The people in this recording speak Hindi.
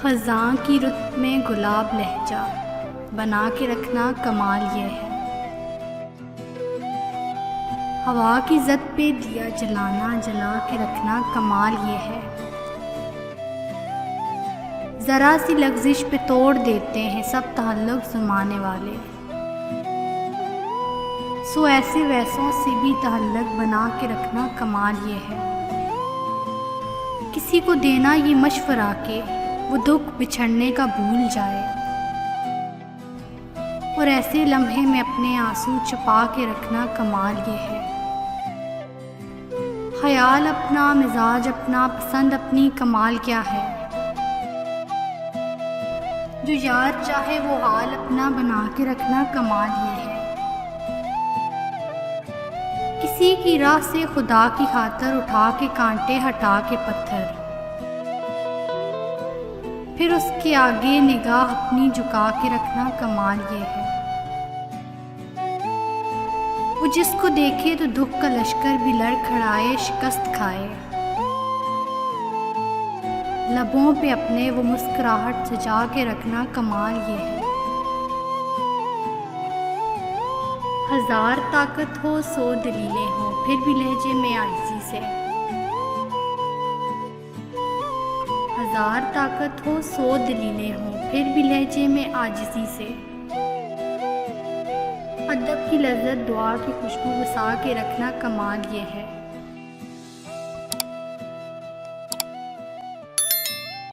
ख़ज़ां की रुत में गुलाब लहजा बना के रखना कमाल ये है। हवा की ज़द पे दिया जलाना जला के रखना कमाल ये है। ज़रा सी लग़ज़िश पे तोड़ देते हैं सब ताल्लुक़ ज़माने वाले। सो ऐसे वैसों से भी ताल्लुक़ बना के रखना कमाल ये है। किसी को देना ये मशवरा के वो दुख बिछड़ने का भूल जाए, और ऐसे लम्हे में अपने आंसू छुपा के रखना कमाल ये है। ख्याल अपना, मिजाज अपना, पसंद अपनी, कमाल क्या है। जो यार चाहे वो हाल अपना बना के रखना कमाल ये है। किसी की राह से खुदा की खातर उठा के कांटे हटा के पत्थर, फिर उसके आगे निगाह अपनी झुका के रखना कमाल ये है। वो जिसको देखे तो दुख का लश्कर भी लड़खड़ाए, शिकस्त खाए, लबों पे अपने वो मुस्कुराहट सजा के रखना कमाल ये है। हज़ार ताकत हो, 100 दलीलें हो, फिर भी लहजे में आजिज़ी से। हज़ार ताकत हो, 100 दलीलें हो, फिर भी लहजे में आजिज़ी से। अदब की लज़्ज़त दुआ की खुशबू बसा के रखना कमाल ये है।